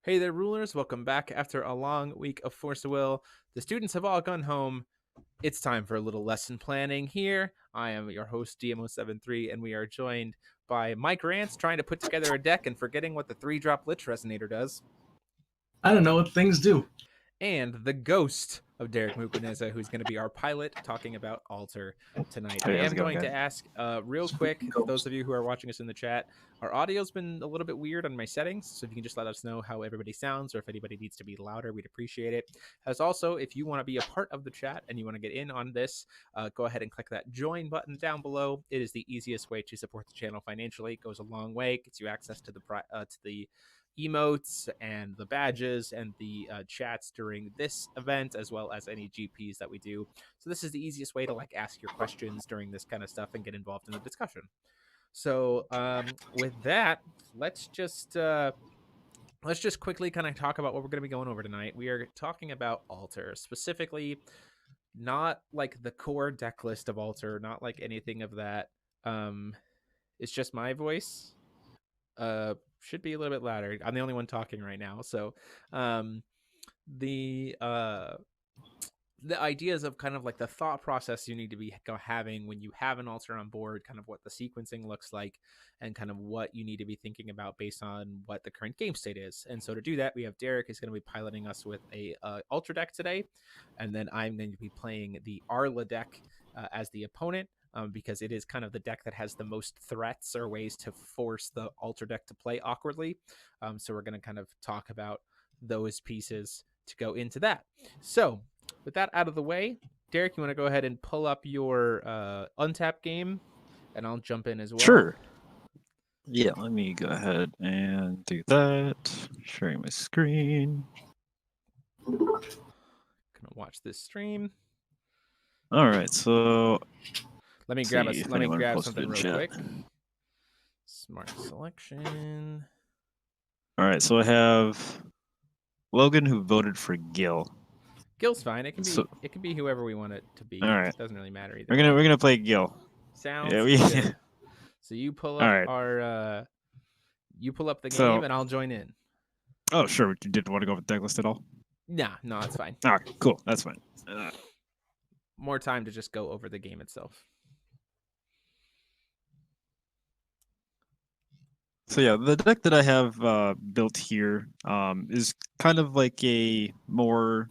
Hey there, rulers. Welcome back after a long week of Force of Will. The students have all gone home. It's time for a little lesson planning here. I am your host, DMO73, and we are joined by Mike Rance trying to put together a deck and forgetting what the 3-drop Lich Resonator does, I don't know what things do. and the ghost of Derek Mukwineza, who's going to be our pilot talking about Altar tonight. I Hey, how's am it going, going to guys? ask real quick, for those of you who are watching us in the chat, our audio's been a little bit weird on my settings, so if you can just let us know how everybody sounds or if anybody needs to be louder, we'd appreciate it. As also, if you want to be a part of the chat and you want to get in on this, go ahead and click that join button down below. It is the easiest way to support the channel financially. It goes a long way, gets you access to the emotes and the badges and the chats during this event, as well as any GPs that we do. So this is the easiest way to ask your questions during this kind of stuff and get involved in the discussion. So with that, let's just quickly kind of talk about what we're going to be going over tonight. We are talking about Altar, specifically not like the core deck list of Altar, not like anything of that. It's just my voice. Should be a little bit louder. I'm the only one talking right now. So the ideas of kind of like the thought process you need to be having when you have an Altar on board, kind of what the sequencing looks like, and kind of what you need to be thinking about based on what the current game state is. And so to do that, we have Derek is going to be piloting us with a Altar deck today, and then I'm going to be playing the Arla deck as the opponent. Because it is kind of the deck that has the most threats or ways to force the Altar deck to play awkwardly. So we're going to kind of talk about those pieces to go into that. So with that out of the way, Derek, you want to go ahead and pull up your untap game, and I'll jump in as well. Sure. Yeah, let me go ahead and do that. Sharing my screen. Gonna watch this stream. All right, so let me grab something real quick. Smart selection. All right, so I have Logan who voted for Gil. Gil's fine. It can be whoever we want it to be. All right, it doesn't really matter either. We're gonna play Gil. Sounds good. So you pull up our you pull up the game and I'll join in. Oh, sure. You didn't want to go with deck list at all? Nah, no, it's fine. All right, cool. That's fine. More time to just go over the game itself. So yeah, the deck that I have built here is kind of like a more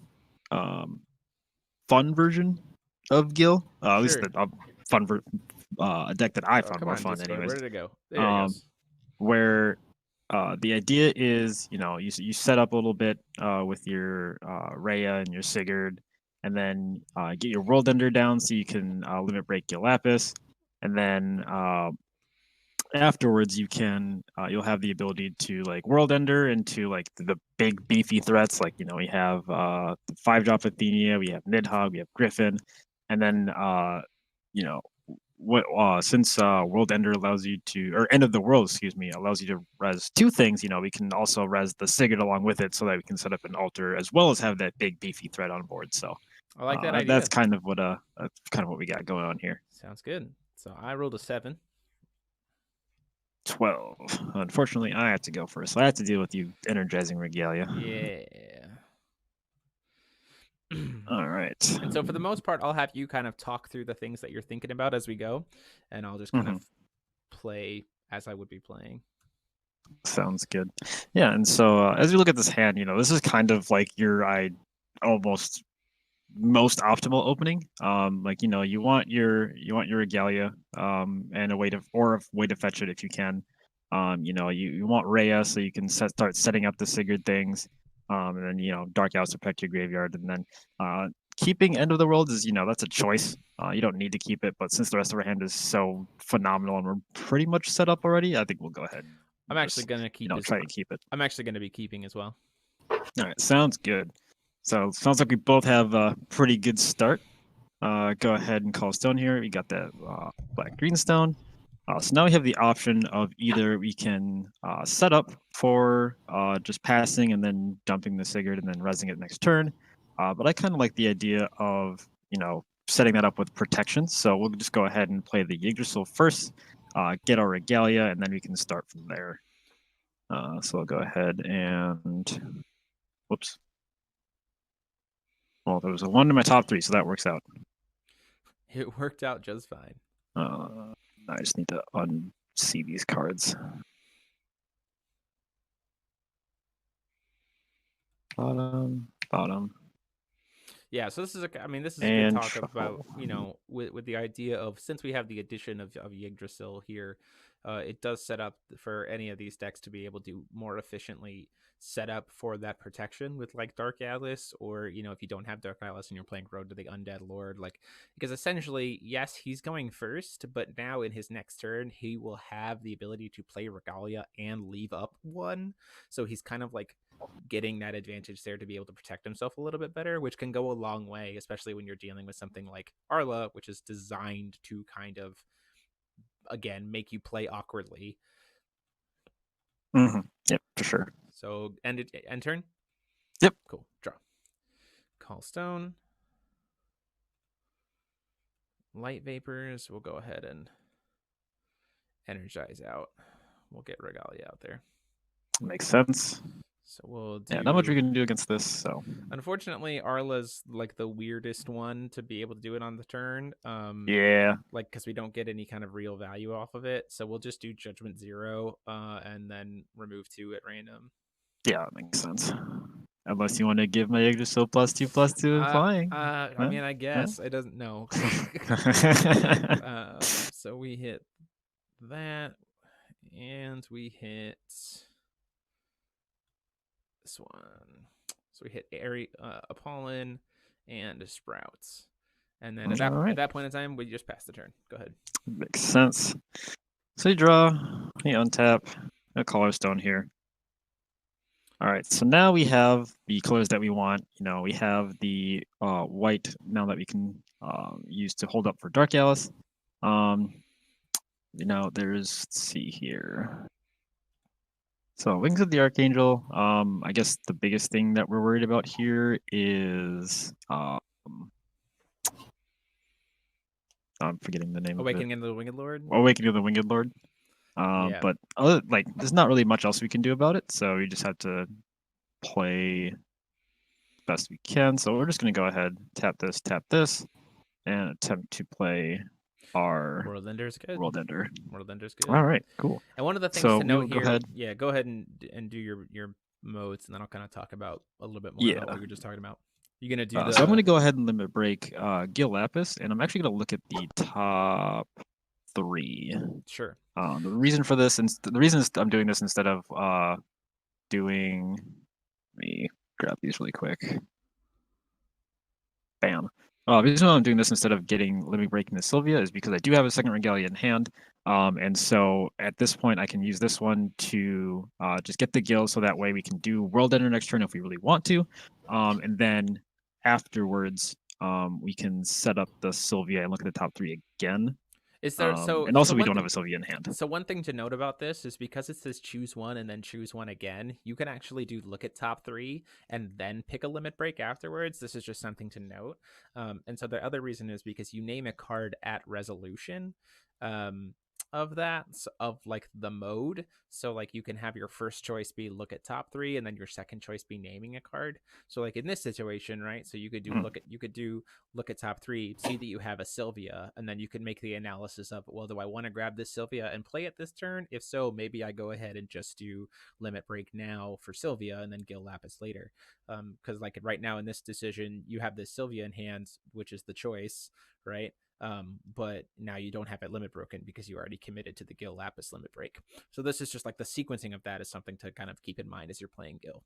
fun version of Gil. At least a fun a deck that I found more fun, Discord. anyways. Where did it go? There it goes. Where the idea is, you set up a little bit with your Rhea and your Sigurd, and then get your World Ender down so you can limit break your Lapis, and then afterwards you'll have the ability to like World Ender into like the big beefy threats, like we have the 5-drop Athenia, we have Nidhogg, we have Griffin, and then since World Ender allows you to, or End of the World, allows you to res 2 things, we can also res the Sigurd along with it so that we can set up an Altar as well as have that big beefy threat on board. So I like that idea. That's kind of what we got going on here. Sounds good. So I rolled a 7. 12. Unfortunately, I have to go first. So I have to deal with you energizing Regalia. Yeah. All right. And so for the most part, I'll have you kind of talk through the things that you're thinking about as we go, and I'll just kind of play as I would be playing. Sounds good. Yeah, and so as you look at this hand, this is kind of like your almost most optimal opening. You want your Regalia and a way to fetch it if you can. You want Rhea so you can start setting up the Sigurd things. And then Dark Hours to protect your graveyard, and then keeping End of the World is that's a choice. You don't need to keep it, but since the rest of our hand is so phenomenal and we're pretty much set up already, I think we'll go ahead. I'm actually gonna keep try and keep it. I'm actually gonna be keeping as well. All right, sounds good. So sounds like we both have a pretty good start. Go ahead and call stone here. We got that black green stone. So now we have the option of either we can set up for just passing and then dumping the Sigurd and then resing it next turn. But I kind of like the idea of setting that up with protection. So we'll just go ahead and play the Yggdrasil first, get our Regalia, and then we can start from there. So I'll go ahead and whoops. Well, there was a 1 in my top 3, so that works out. It worked out just fine. I just need to unsee these cards. Bottom. Yeah, so this is a good And talk about, shuffle. with the idea of, since we have the addition of Yggdrasil here, it does set up for any of these decks to be able to more efficiently set up for that protection with like Dark Atlas, or if you don't have Dark Atlas and you're playing Road to the Undead Lord, like, because essentially, yes, he's going first, but now in his next turn he will have the ability to play Regalia and leave up 1, so he's kind of like getting that advantage there to be able to protect himself a little bit better, which can go a long way, especially when you're dealing with something like Arla, which is designed to kind of, again, make you play awkwardly. Yep, for sure. So end turn. Yep. Cool. Draw. Call Stone. Light Vapors. We'll go ahead and energize out. We'll get Regalia out there. Makes sense. So we'll do... Yeah, not much we can do against this. So unfortunately, Arla's like the weirdest one to be able to do it on the turn. Yeah, like, because we don't get any kind of real value off of it, so we'll just do Judgment 0, and then remove 2 at random. Yeah, that makes sense. Unless you want to give my Yggdrasil +2/+2 and flying. I mean, I guess it doesn't know. So we hit that, and we hit this one. So we hit Apollon and Sprouts, and then at that point in time, we just pass the turn. Go ahead. Makes sense. So you draw, you untap, a Color Stone here. All right, so now we have the colors that we want. We have the white now that we can use to hold up for Dark Atlas. Let's see here. So Wings of the Archangel. I guess the biggest thing that we're worried about here is I'm forgetting the name Awakening of it. of the Winged Lord. Awakening of the Winged Lord. Yeah. But there's not really much else we can do about it, so we just have to play best we can. So we're just going to go ahead, tap this, and attempt to play our World Ender's good. World Ender. World Ender's good. All right, cool. And one of the things to note here, go ahead and do your modes, and then I'll kind of talk about a little bit more about what we were just talking about. You're gonna do So I'm gonna go ahead and limit break Gil Lapis, and I'm actually gonna look at the top 3. Sure. The reason for this, and the reason is I'm doing this instead of doing. Let me grab these really quick. Bam. The reason why I'm doing this instead of limit breaking the Sylvia is because I do have a second Regalia in hand. And so at this point, I can use this one to just get the Gil, so that way we can do World Ender next turn if we really want to. And then afterwards, we can set up the Sylvia and look at the top 3 again. Is there and also we don't have a Sylvia in hand. So one thing to note about this is, because it says choose one and then choose one again, you can actually do look at top 3 and then pick a limit break afterwards. This is just something to note. And so the other reason is because you name a card at resolution of that, of like the mode. So like you can have your first choice be look at top 3 and then your second choice be naming a card. So like in this situation, right, so you could do look at top 3, see that you have a Sylvia, and then you can make the analysis of, well, do I want to grab this Sylvia and play it this turn? If so, maybe I go ahead and just do limit break now for Sylvia and then Gil Lapis later. Because like right now in this decision, you have this Sylvia in hand, which is the choice, right? But now you don't have it limit broken because you already committed to the Gil Lapis limit break. So this is just like the sequencing of that is something to kind of keep in mind as you're playing Gil.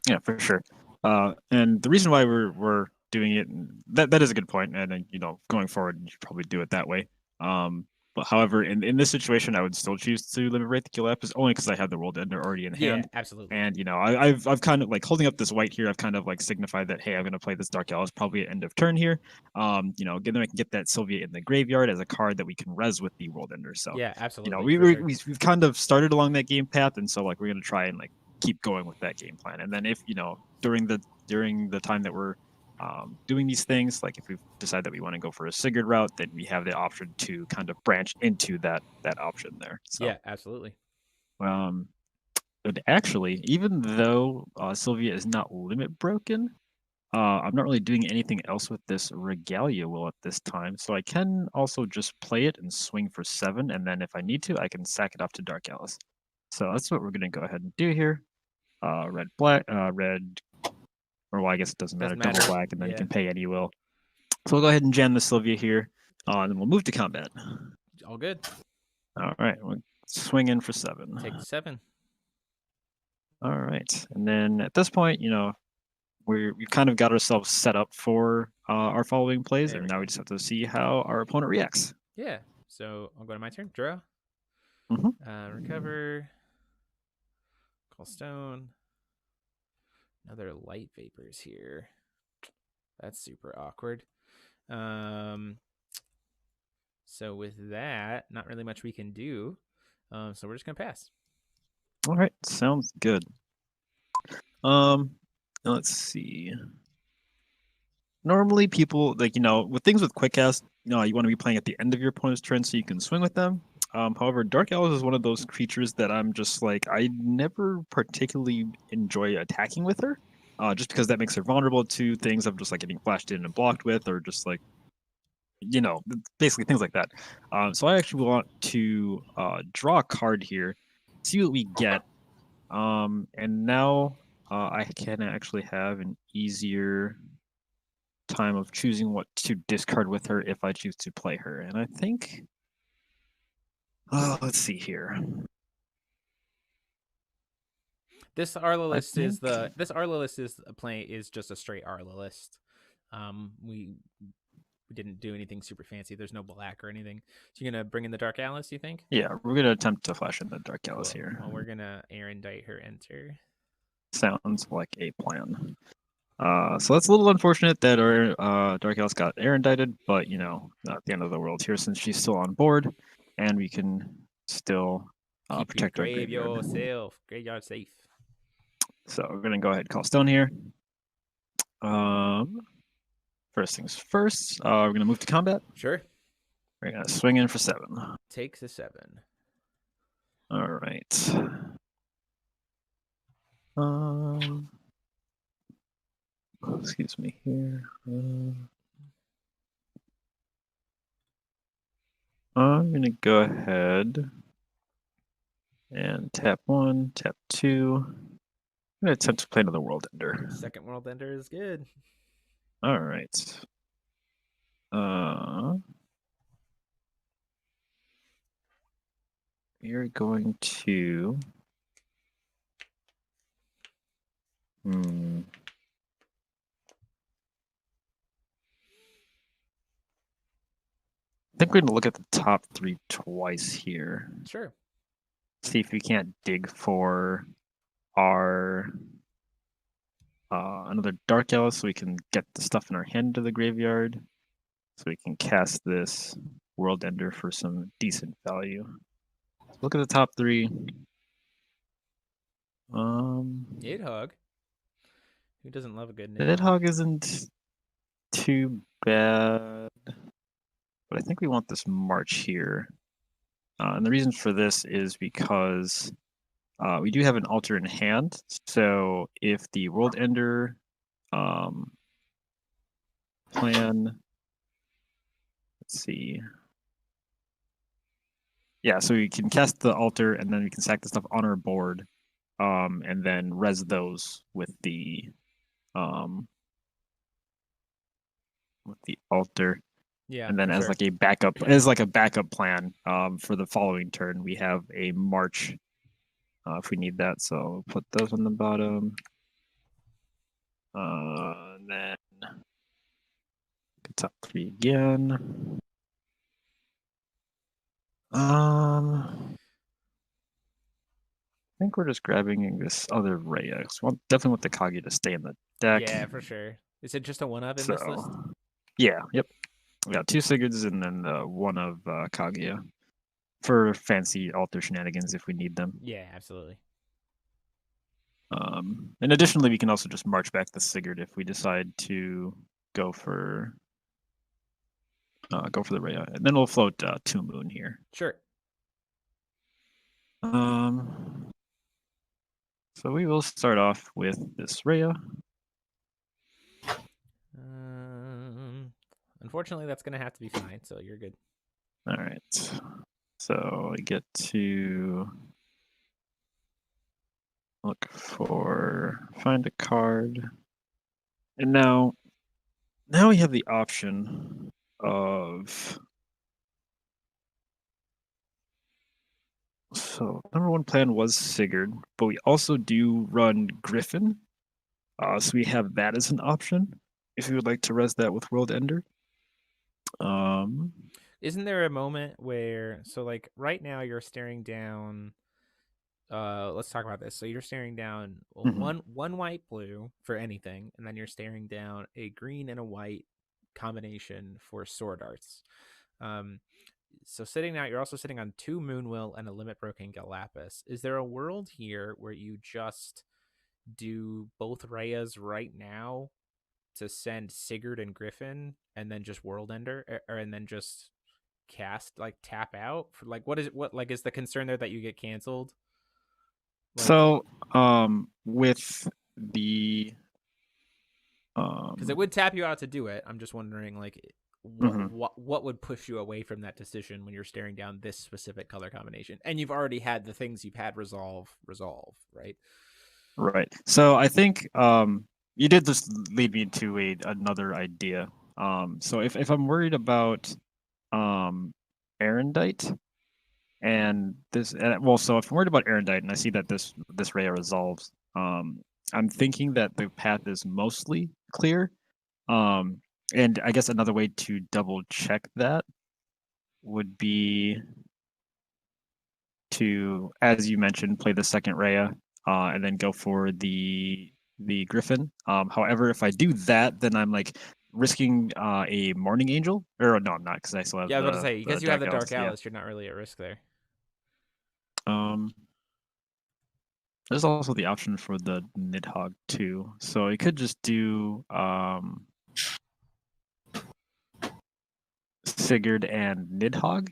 Yeah, for sure. And the reason why we're doing it, that is a good point, and going forward, you should probably do it that way. But however, in this situation, I would still choose to limit break the Gil Lapis only because I have the World Ender already in hand. Yeah, absolutely. And I've kind of like holding up this white here. I've kind of like signified that, hey, I'm going to play this Dark Atlas probably at end of turn here. Then I can get that Sylvia in the graveyard as a card that we can res with the World Ender. So yeah, absolutely. We've kind of started along that game path, and so like we're going to try and like keep going with that game plan. And then if during the time that we're doing these things, like if we decide that we want to go for a Sigurd route, then we have the option to kind of branch into that option there. So. Yeah, absolutely. but actually, even though Sylvia is not limit broken, I'm not really doing anything else with this Regalia will at this time, so I can also just play it and swing for 7, and then if I need to, I can sack it off to Dark Alice. So that's what we're going to go ahead and do here. Red, black, red, or well, I guess it doesn't matter. Double black, and then you can pay any will. So we'll go ahead and jam the Sylvia here, and then we'll move to combat. All good. All right, we'll swing in for 7. Take 7. All right, and then at this point, you know, we've kind of got ourselves set up for our following plays, and now we just have to see how our opponent reacts. Yeah. So I'll go to my turn. Draw. Recover. Call stone. Another light vapors here. That's super awkward. So with that, not really much we can do. So we're just gonna pass. All right, sounds good. Let's see. Normally, people like with things with quick cast, you want to be playing at the end of your opponent's turn so you can swing with them. However, Dark Alice is one of those creatures that I'm just like I never particularly enjoy attacking with her, just because that makes her vulnerable to things of just like getting flashed in and blocked with, or just like basically things like that. So I actually want to draw a card here, see what we get, and now I can actually have an easier time of choosing what to discard with her if I choose to play her. And I think, let's see here. This Arla list is just a straight Arla list. We didn't do anything super fancy. There's no black or anything. So you're gonna bring in the Dark Alice, you think? Yeah, we're gonna attempt to flash in the Dark Alice here. Well, we're gonna erudite her enter. Sounds like a plan. So that's a little unfortunate that our Dark Alice got erudited, but not the end of the world here since she's still on board, and we can still protect our graveyard. Graveyard safe. So we're gonna go ahead and call stone here. First things first, we're gonna move to combat. Sure. We're gonna swing in for 7. Take the 7. All right. Excuse me here. I'm gonna go ahead and tap 1, tap 2. I'm gonna attempt to play another World Ender. Second World Ender is good. All right. We're going to. I think we're going to look at the top 3 twice here. Sure. See if we can't dig for our another Dark Alice so we can get the stuff in our hand to the graveyard. So we can cast this World Ender for some decent value. So look at the top 3. Nidhogg. Who doesn't love a good Nidhogg? Nidhogg isn't too bad. But I think we want this March here. And the reason for this is because we do have an altar in hand. So if the World Ender plan, let's see. Yeah, so we can cast the altar and then we can sack the stuff on our board, and then res those with the altar. Yeah, and then as sure. like a backup plan for the following turn, we have a March if we need that. So put those on the bottom, and then top 3 again. I think we're just grabbing this other Rhea. Definitely want the Kagi to stay in the deck. Yeah, for sure. Is it just a 1 of in this list? Yeah, yep. We got 2 Sigurds and then 1 of Kaguya for fancy altar shenanigans if we need them. Yeah, absolutely. And additionally, we can also just march back the Sigurd if we decide to go for the Rhea, and then we'll float 2 Moon here. Sure. And So we will start off with this Rhea. Unfortunately, that's going to have to be fine, so you're good. All right. So I get to look for, find a card. And now we have the option of, so number one plan was Sigurd, but we also do run Griffin. So we have that as an option if you would like to res that with World Ender. Isn't there a moment where, so like right now you're staring down, let's talk about this. So you're staring down one white blue for anything, and then you're staring down a green and a white combination for sword arts. So sitting now, you're also sitting on 2 Moonwill and a Limit Broken Galapis. Is there a world here where you just do both Rheas right now to send Sigurd and Griffin, and then just World Ender, and then just cast, like, tap out for, like, what is the concern there that you get canceled? Like, so with the because it would tap you out to do it. I'm just wondering, like, what would push you away from that decision when you're staring down this specific color combination, and you've already had the things you've had resolve, right? Right. So I think you did just lead me to another idea. So if I'm worried about Erendite and this, so if I'm worried about Erendite and I see that this Rhea resolves, I'm thinking that the path is mostly clear. And I guess another way to double check that would be to, as you mentioned, play the second Rhea, and then go for the Griffin. However, if I do that, then I'm like risking a Morning Angel. Or no, I'm not, because I still have. Yeah, I was about to say, because you have the Dark Alice, yeah. you're not really at risk there. There's also the option for the Nidhogg too, so you could just do Sigurd and Nidhogg.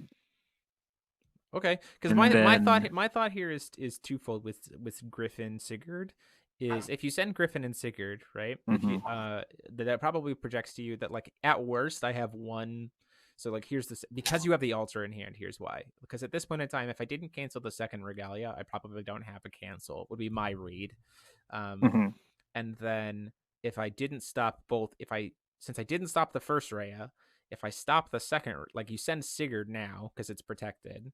Okay, because my thought here is twofold with Griffin Sigurd. Is if you send Griffin and Sigurd, right? If you, that probably projects to you that, like, at worst I have one. So, like, here's this, because you have the altar in hand. Here's why. Because at this point in time, if I didn't cancel the second Regalia, I probably don't have a cancel. Would be my read. And then if I didn't stop both, since I didn't stop the first Rhea, if I stop the second, like, you send Sigurd now because it's protected.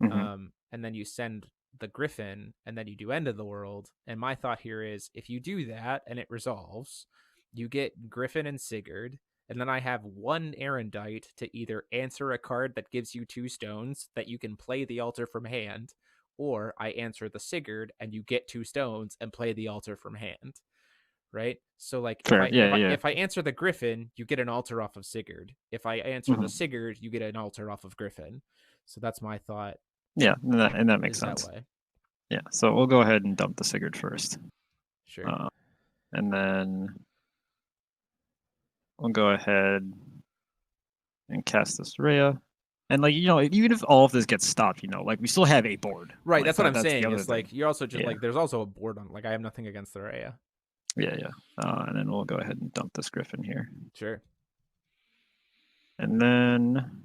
And then you send the Griffin, and then you do End of the World. And my thought here is, if you do that and it resolves, you get Griffin and Sigurd, and then I have one Erendite to either answer a card that gives you 2 stones that you can play the altar from hand, or I answer the Sigurd and you get 2 stones and play the altar from hand. Right? So, like, if I answer the Griffin, you get an altar off of Sigurd. If I answer the Sigurd, you get an altar off of Griffin. So that's my thought. Yeah, and that makes sense. That way. Yeah, so we'll go ahead and dump the Sigurd first. Sure. And then we'll go ahead and cast this Rhea. And, like, you know, even if all of this gets stopped, you know, like, we still have a board. Right, like, that's what I'm saying. It's like, you're also just like, there's also a board on, like, I have nothing against the Rhea. Yeah. And then we'll go ahead and dump this Griffin here. Sure. And then,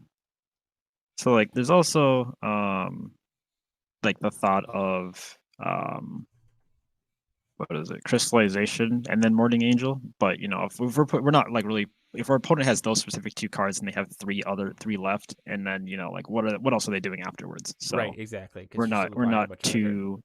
so, like, there's also like the thought of what is it, crystallization and then Morning Angel. But, you know, if we're not, like, really, if our opponent has those specific 2 cards and they have 3 left, and then, you know, like, what else are they doing afterwards? So right, exactly. We're not too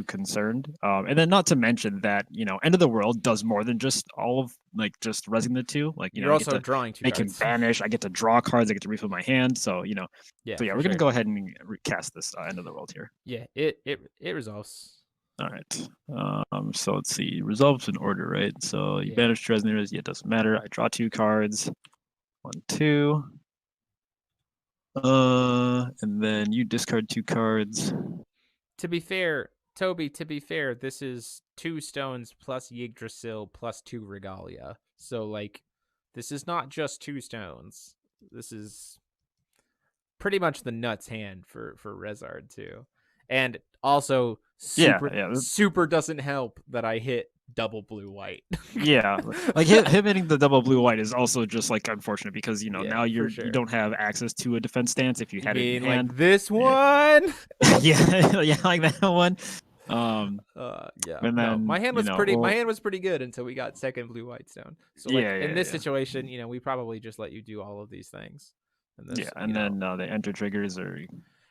concerned. And then, not to mention that, you know, End of the World does more than just all of, like, just resing the 2. Like, you you're know, also drawing 2 make cards. Him vanish. I get to draw cards. I get to refill my hand. So, you know, we're gonna go ahead and recast this End of the World here. Yeah, it resolves. All right. So let's see. Resolves in order, right? So you banish Dresners. Yeah, it doesn't matter. I draw 2 cards. 1, 2. And then you discard 2 cards. To be fair, Toby, this is 2 stones plus Yggdrasil plus 2 Regalia. So, like, this is not just 2 stones. This is pretty much the nuts hand for Rezard too. And also super doesn't help that I hit double blue white. Yeah, like him hitting the double blue white is also just like unfortunate because now you don't have access to a defense stance if you had it in hand. Like this one? yeah, like that one. And then my hand was pretty good until we got second blue white stone. So like in this situation, we probably just let you do all of these things. And then the enter triggers are.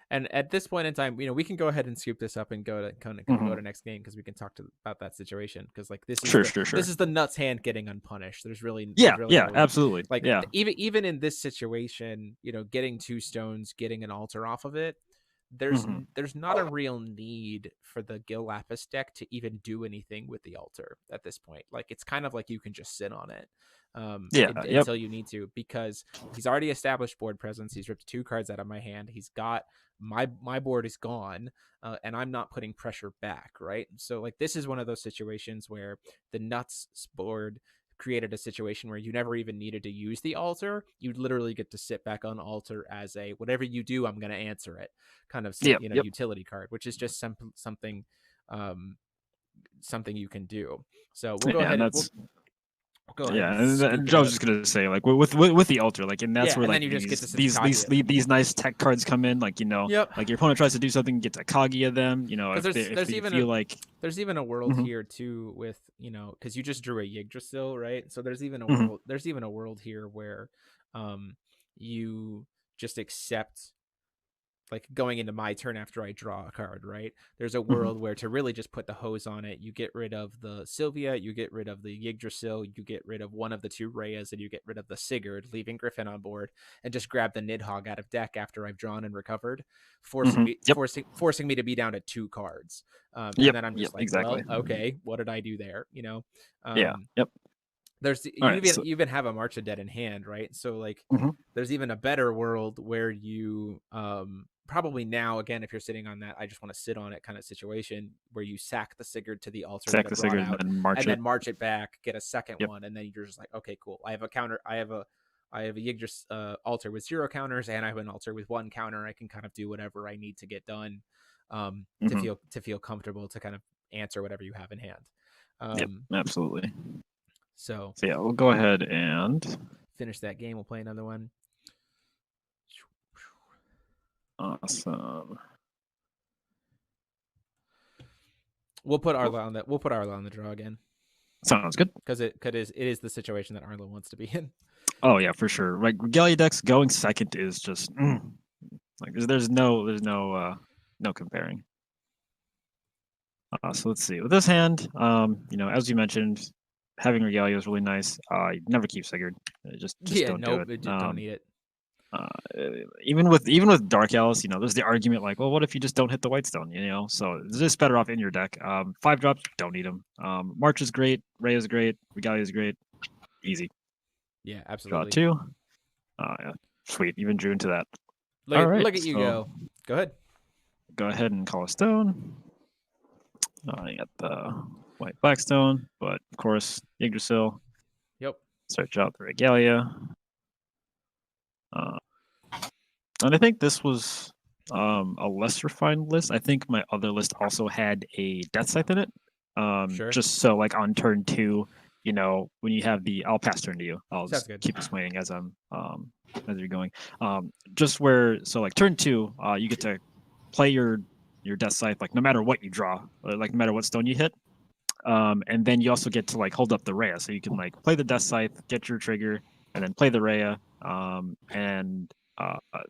And at this point in time, we can go ahead and scoop this up and go to next game because we can talk about that situation because like this is this is the nuts hand getting unpunished. There's really absolutely like even in this situation, getting 2 stones, getting an altar off of it. There's not a real need for the Gil Lapis deck to even do anything with the altar at this point. Like it's kind of like you can just sit on it until you need to, because he's already established board presence. He's ripped 2 cards out of my hand. He's got my board is gone, and I'm not putting pressure back, right? So like this is one of those situations where the nuts board created a situation where you never even needed to use the altar. You literally get to sit back on altar as a whatever you do, I'm going to answer it kind of utility card, which is just something you can do. So we'll go ahead. Go ahead. And I was just gonna say, like with the altar, like, and that's where like these nice tech cards come in, like like your opponent tries to do something, get to Kaguya them, there's even a world here too with because you just drew a Yggdrasil, right? So there's even a world here where you just accept like going into my turn after I draw a card, right? There's a world where to really just put the hose on it, you get rid of the Sylvia, you get rid of the Yggdrasil, you get rid of one of the 2 Reyes, and you get rid of the Sigurd, leaving Griffin on board, and just grab the Nidhogg out of deck after I've drawn and recovered, forcing me to be down to 2 cards. And then I'm just well, okay, what did I do there? There's you even have a March of Dead in hand, right? So like there's even a better world where you probably now, again, if you're sitting on that, I just want to sit on it kind of situation where you sack the Sigurd to the altar, and then march it back, get a second one, and then you're just like, okay, cool. I have a counter. I have a Yggdrasil altar with 0 counters, and I have an altar with 1 counter. I can kind of do whatever I need to get done to feel comfortable to kind of answer whatever you have in hand. Absolutely. So yeah, we'll go ahead and finish that game. We'll play another one. Awesome. We'll put Arla on that. We'll put Arla on the draw again. Sounds good. Because it is the situation that Arla wants to be in. Oh yeah, for sure. Like Regalia decks going second is just like there's no comparing. So let's see. With this hand, as you mentioned, having Regalia is really nice. You never keep Sigurd. Just don't do it. Don't need it. Even with Dark Alice, there's the argument like, well, what if you just don't hit the Whitestone? So it's just better off in your deck. 5 drops, don't need them. March is great, Ray is great, Regalia is great, easy. Yeah, absolutely. Draw 2. Yeah, sweet. Even drew into that. Look at you go. Go ahead. Go ahead and call a stone. You got the white Blackstone, but of course Yggdrasil. Yep. Search out the Regalia. And I think this was a less refined list. I think my other list also had a Death Scythe in it. Sure. Just so like on turn 2, when you have I'll pass turn to you. I'll just keep explaining as I'm as you're going. Just where like turn 2, you get to play your Death Scythe like no matter what you draw, like no matter what stone you hit. And then you also get to like hold up the Rhea, so you can like play the Death Scythe, get your trigger, and then play the Rhea, and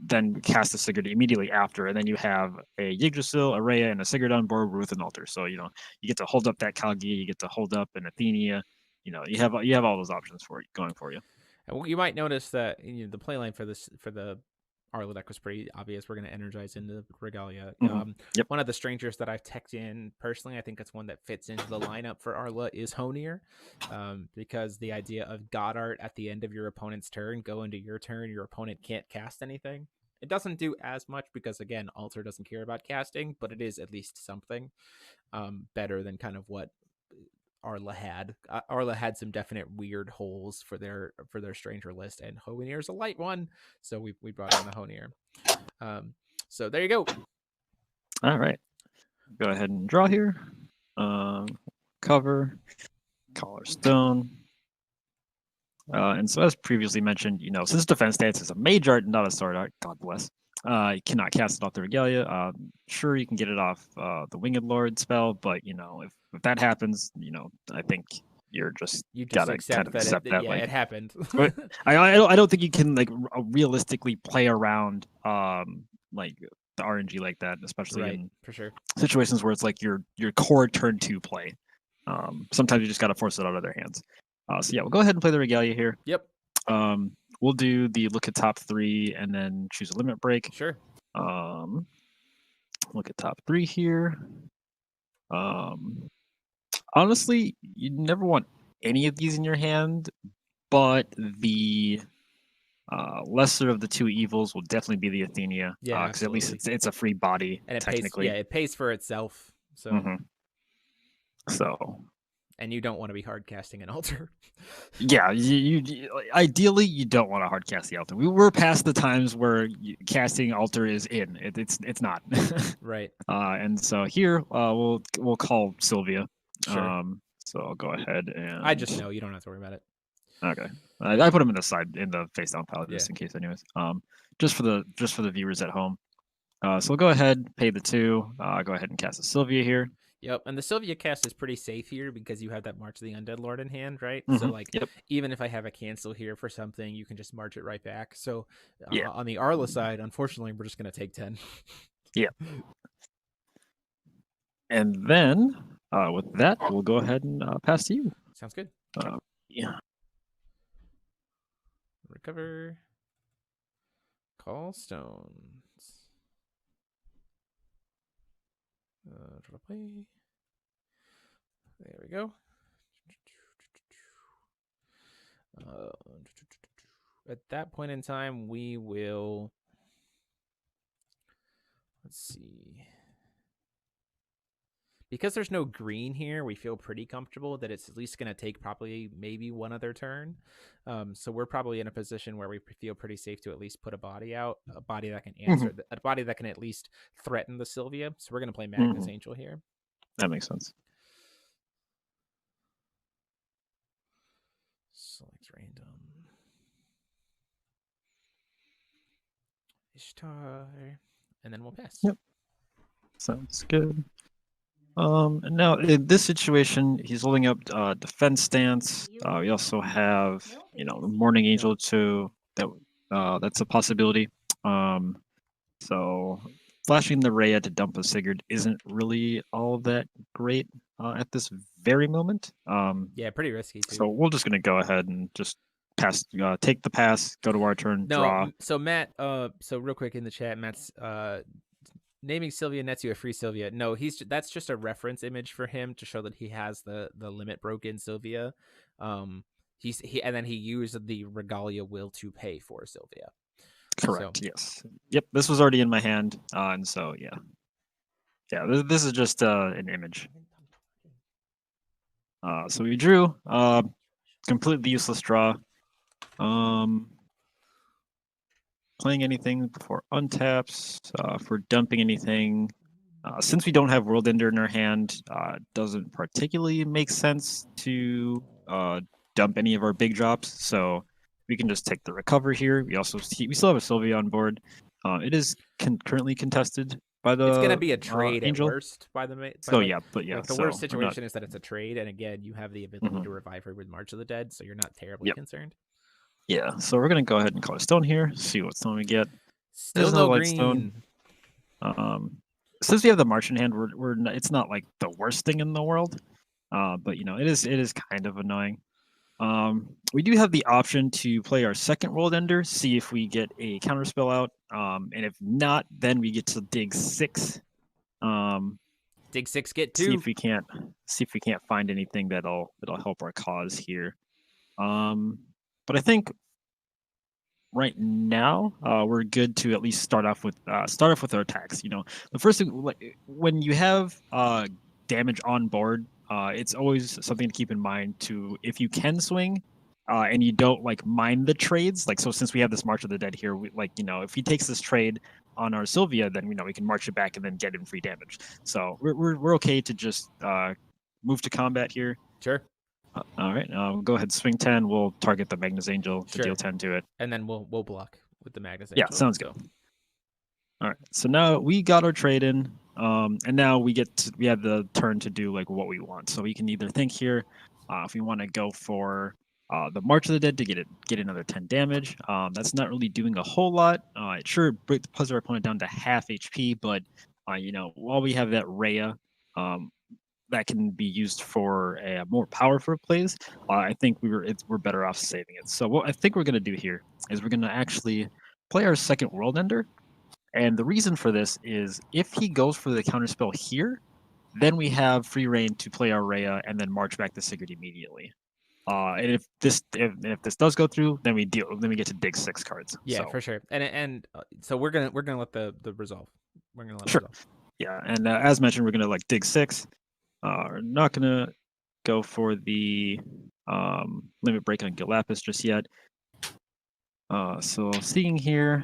then cast the Sigurd immediately after, and then you have a Yggdrasil, a Rhea, and a Sigurd on board with an altar. So you get to hold up that Kalgi, you get to hold up an Athenia. You have all those options going for you. And you might notice that the playline for the Arla deck was pretty obvious. We're going to energize into Regalia. One of the strangers that I've teched in personally, I think it's one that fits into the lineup for Arla, is Honir, because the idea of God Art at the end of your opponent's turn, go into your turn, your opponent can't cast anything. It doesn't do as much because, again, Altar doesn't care about casting, but it is at least something better than kind of what Arla had. Arla had some definite weird holes for their stranger list, and Honir's a light one, so we brought in the Honir. So there you go. All right. go ahead and draw here. Cover, color stone. And so as previously mentioned, since defense stance is a mage art, not a sword art, God bless, you cannot cast it off the regalia. Sure, you can get it off the Winged Lord spell, but if that happens, I think you just gotta kind of accept that. Yeah, it happened. I don't think you can realistically play around like the RNG like that, especially in for sure situations where it's like your core turn 2 play. Sometimes you just gotta force it out of their hands. So yeah, we'll go ahead and play the regalia here. Yep. We'll do the look at top 3 and then choose a limit break. Sure. Look at top 3 here. Honestly, you never want any of these in your hand, but the lesser of the 2 evils will definitely be the Athenia. Yeah, because at least it's a free body, and it technically. Pays, it pays for itself. So. Mm-hmm. So. And you don't want to be hard casting an altar. Yeah, you ideally you don't want to hard cast the altar. We're past the times where casting altar is in. It's not. Right. And so here we'll call Sylvia. Sure. So I'll go ahead and I just know you don't have to worry about it. Okay. I put them in the side in the face down pile just in case, anyways. Just for the viewers at home. So we'll go ahead, pay the 2. Go ahead and cast a Sylvia here. Yep, and the Sylvia cast is pretty safe here because you have that March of the Undead Lord in hand, right? Mm-hmm. So even if I have a cancel here for something, you can just march it right back. So on the Arla side, unfortunately, we're just going to take 10. Yeah. And then with that, we'll go ahead and pass to you. Sounds good. Yeah. Recover. Call stones. Draw play. There we go. At that point in time, we will. Let's see. Because there's no green here, we feel pretty comfortable that it's at least going to take probably maybe one other turn. So we're probably in a position where we feel pretty safe to at least put a body out, a body that can answer, a body that can at least threaten the Sylvia. So we're going to play Magnus Angel here. That makes sense. Select random. Ishtar. And then we'll pass. Yep. Sounds good. And now in this situation, he's holding up defense stance. We also have, the Morning Angel too. That's a possibility. So flashing the Rhea to dump a Sigurd isn't really all that great at this very moment. Yeah, pretty risky too. So we're just gonna go ahead and just pass, take the pass, go to our turn, draw. So Matt, so real quick in the chat, Matt's naming Sylvia nets you a free Sylvia. No, that's just a reference image for him to show that he has the limit broken Sylvia. And then he used the Regalia will to pay for Sylvia. Correct. So. Yes. Yep. This was already in my hand, and so yeah. This is just an image. So we drew. Completely useless draw. Playing anything before untaps, for dumping anything. Since we don't have World Ender in our hand, it doesn't particularly make sense to dump any of our big drops. So we can just take the recover here. We still have a Sylvia on board. It is currently contested by the. It's gonna be a trade at worst by the. The worst situation is that it's a trade, and again, you have the ability to revive her with March of the Dead, so you're not terribly concerned. Yeah, so we're gonna go ahead and call a stone here. See what stone we get. Still no green. Stone. Since we have the March in hand, it's not like the worst thing in the world, but it is kind of annoying. We do have the option to play our second World Ender, see if we get a counterspell out, and if not, then we get to dig 6. Dig 6, get 2. See if we can't find anything that'll help our cause here. But I think right now we're good to at least start off with our attacks. The first thing, when you have damage on board, it's always something to keep in mind. If you can swing, and you don't mind the trades, so since we have this March of the Dead here, if he takes this trade, on our Sylvia, then we can march it back and then get in free damage. So we're okay to just move to combat here. Sure. All right. Go ahead, swing 10. We'll target the Magnus Angel to deal 10 to it, and then we'll block with the Magnus Angel. Yeah, sounds good. All right. So now we got our trade in, and now we have the turn to do like what we want. So we can either think here if we want to go for the March of the Dead to get another 10 damage. That's not really doing a whole lot. It sure puts our opponent down to half HP, but while we have that Rhea, that can be used for a more powerful plays, I think we're better off saving it. So what I think we're going to do here is we're going to actually play our second World Ender. And the reason for this is if he goes for the counterspell here, then we have free reign to play our Rhea and then march back the Sigurd immediately. And if this does go through, then we get to dig 6 cards. Yeah, so. For sure. And so we're gonna let the resolve. We're gonna let sure. it resolve. Yeah, and as mentioned, we're gonna dig 6. We're not gonna go for the limit break on Gilapis just yet. So seeing here,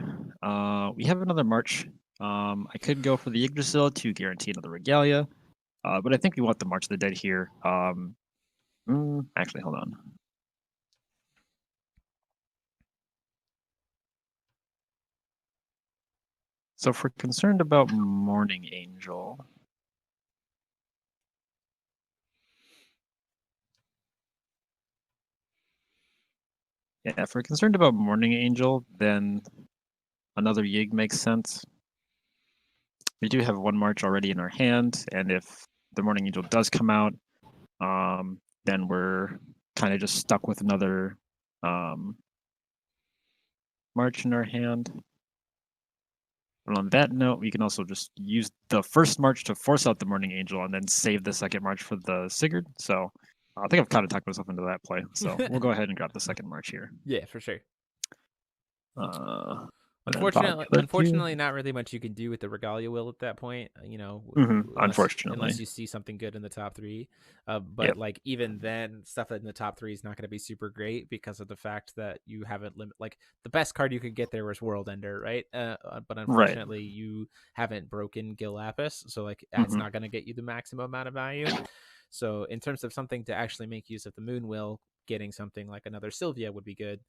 we have another March. I could go for the Yggdrasil to guarantee another Regalia, but I think we want the March of the Dead here. Actually, hold on. So if we're concerned about Morning Angel, if we're concerned about Morning Angel, then another Yig makes sense. We do have 1 March already in our hand, and if the Morning Angel does come out, then we're kind of just stuck with another March in our hand. And on that note, we can also just use the first March to force out the Morning Angel and then save the second March for the Sigurd. So I think I've kind of talked myself into that play. So we'll go ahead and grab the second March here. Yeah, for sure. Unfortunately, Unfortunately, not really much you can do with the Regalia Will at that point. Unless you see something good in the top 3. But like even then, stuff in the top 3 is not going to be super great because of the fact that you haven't like the best card you could get there was World Ender, right? But unfortunately, you haven't broken Gil Lapis, so like that's not going to get you the maximum amount of value. So in terms of something to actually make use of the Moon Will, getting something like another Sylvia would be good.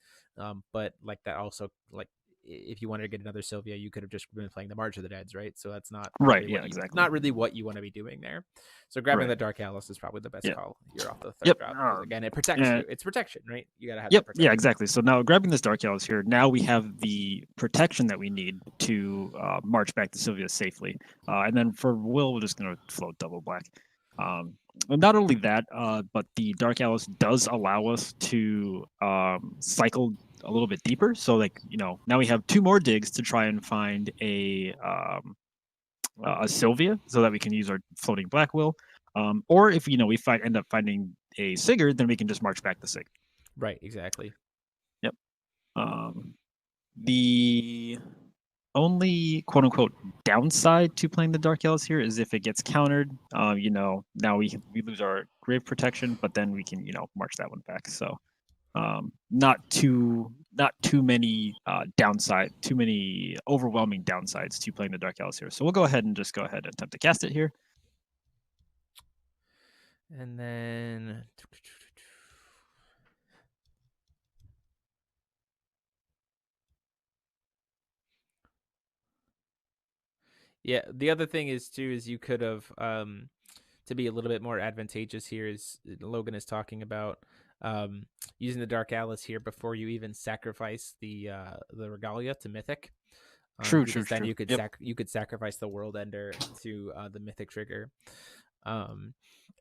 But like that also like. If you wanted to get another Sylvia, you could have just been playing the March of the Deads, right? So that's not exactly. Not really what you want to be doing there. So grabbing the Dark Alice is probably the best call. You're off the third drop. Again, it protects you. It's protection, right? You gotta have. Yeah, exactly. So now grabbing this Dark Alice here, now we have the protection that we need to march back to Sylvia safely. And then for Will, we're just gonna float double black. Not only that, but the Dark Alice does allow us to cycle a little bit deeper. So like, now we have 2 more digs to try and find a Sylvia so that we can use our floating black will. Or if we end up finding a Sigurd, then we can just march back the Sigurd. Right, exactly. Yep. The only quote unquote downside to playing the Dark Alice here is if it gets countered, now we lose our grave protection, but then we can, march that one back. So not too many too many overwhelming downsides to playing the Dark Alice here. So we'll go ahead and attempt to cast it here. And then yeah, the other thing is too is you could have to be a little bit more advantageous here is Logan is talking about using the Dark Alice here before you even sacrifice the Regalia to Mythic. True. Then you could you could sacrifice the World Ender to the Mythic trigger.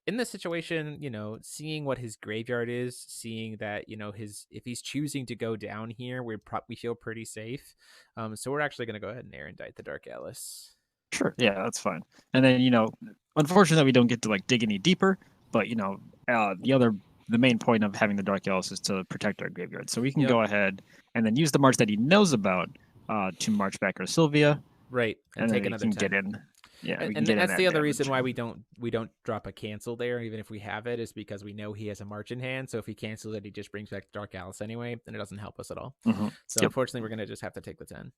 In this situation, seeing what his graveyard is, seeing that if he's choosing to go down here, we feel pretty safe. So we're actually going to go ahead and Erendite the Dark Alice. Sure, yeah, that's fine. And then unfortunately, we don't get to dig any deeper. But the main point of having the Dark Alice is to protect our graveyard. So we can go ahead and then use the march that he knows about to march back our Sylvia. Right, and take another 10. Get in. Yeah, and that's the other reason why we don't drop a cancel there, even if we have it, is because we know he has a march in hand. So if he cancels it, he just brings back the Dark Alice anyway, and it doesn't help us at all. So unfortunately, we're gonna just have to take the 10.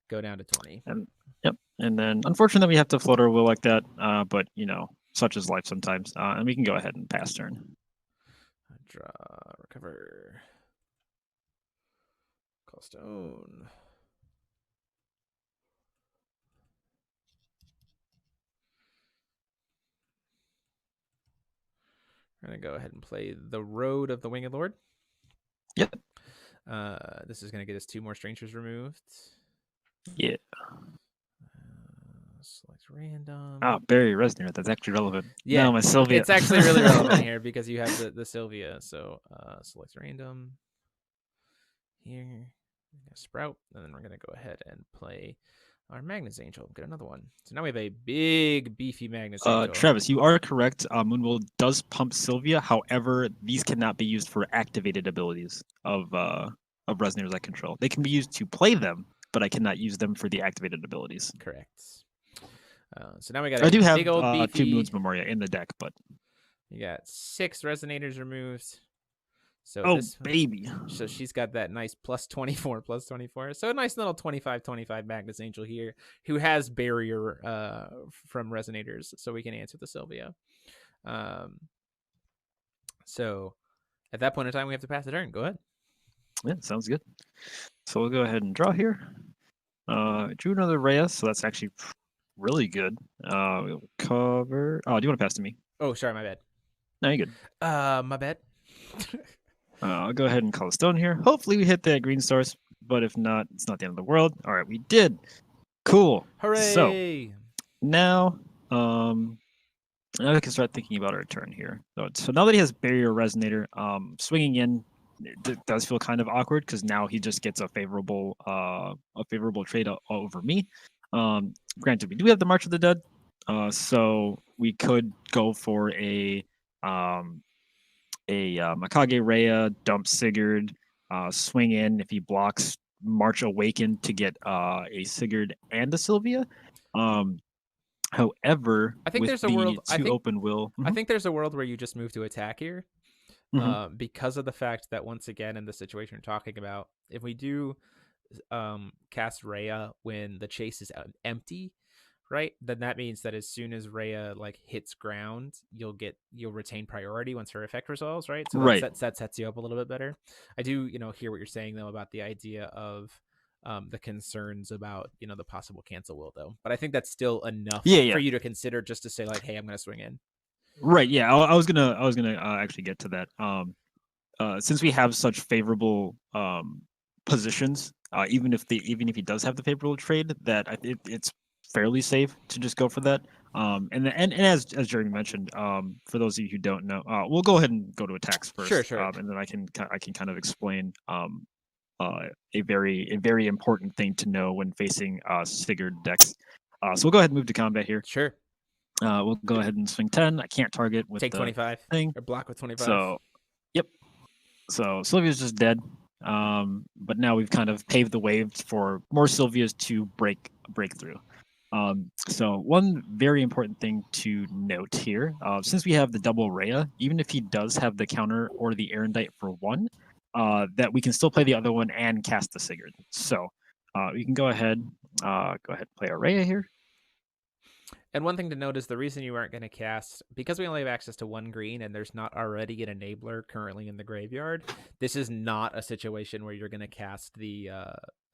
go down to 20. And yep. And then unfortunately we have to float our will like that. But such is life sometimes. And we can go ahead and pass turn. Draw, recover. Call stone. We're going to go ahead and play the Road of the Winged Lord. Yep. This is going to get us 2 more strangers removed. Yeah. Select random. Barry Reznor. That's actually relevant. Yeah, no, my Sylvia. It's actually really relevant here because you have the Sylvia. So select random. Here. Sprout. And then we're going to go ahead and play our Magnus Angel. Get another one. So now we have a big, beefy Magnus Angel. Travis, you are correct. Moonwill does pump Sylvia. However, these cannot be used for activated abilities of Reznor's I control. They can be used to play them, but I cannot use them for the activated abilities. Correct. So now we got. I do have big old beefy, 2 Moons Memoria in the deck, but you got 6 Resonators removed. So baby. So she's got that nice +24. So a nice little 25/25 Magnus Angel here, who has barrier from Resonators, so we can answer the Sylvia. So at that point in time, we have to pass the turn. Go ahead. Yeah, sounds good. So we'll go ahead and draw here. Drew another Rhea, so that's actually really good. We'll cover. Oh, do you want to pass to me? Oh, sorry, my bad. No, you're good. My bad. I'll go ahead and call a stone here. Hopefully we hit that green stars, but if not, it's not the end of the world. All right, we did. Cool. Hooray! So now, now we can start thinking about our turn here. So now that he has Barrier Resonator, swinging in does feel kind of awkward because now he just gets a favorable trade over me. Granted, we do have the March of the Dead, so we could go for a Mikage Rhea, dump Sigurd, swing in if he blocks March Awaken to get a Sigurd and a Sylvia. However, I think with there's a world. open will. I think there's a world where you just move to attack here, because of the fact that once again in the situation we're talking about, if we do cast Rhea when the chase is empty, right, then that means that as soon as Rhea hits ground, you'll retain priority once her effect resolves, right? So that sets you up a little bit better. I do hear what you're saying though about the idea of the concerns about the possible cancel will though, but I think that's still enough for you to consider just to say hey, I'm gonna swing in. Right. Yeah. I was gonna actually get to that. Since we have such favorable positions, even if he does have the favorable trade, that it's fairly safe to just go for that. And as Jeremy mentioned, for those of you who don't know, we'll go ahead and go to attacks first. Sure. And then I can kind of explain a very important thing to know when facing Sigurd decks. So we'll go ahead and move to combat here. Sure. We'll go ahead and swing 10. I can't target with take 25 thing. Or block with 25. So, yep. So Sylvia's just dead. But now we've kind of paved the way for more Sylvias to break through. So one very important thing to note here, since we have the double Rhea, even if he does have the counter or the Erendite for 1, that we can still play the other one and cast the Sigurd. So we can go ahead and play a Rhea here. And one thing to note is the reason you aren't going to cast, because we only have access to 1 green and there's not already an enabler currently in the graveyard, this is not a situation where you're going to cast the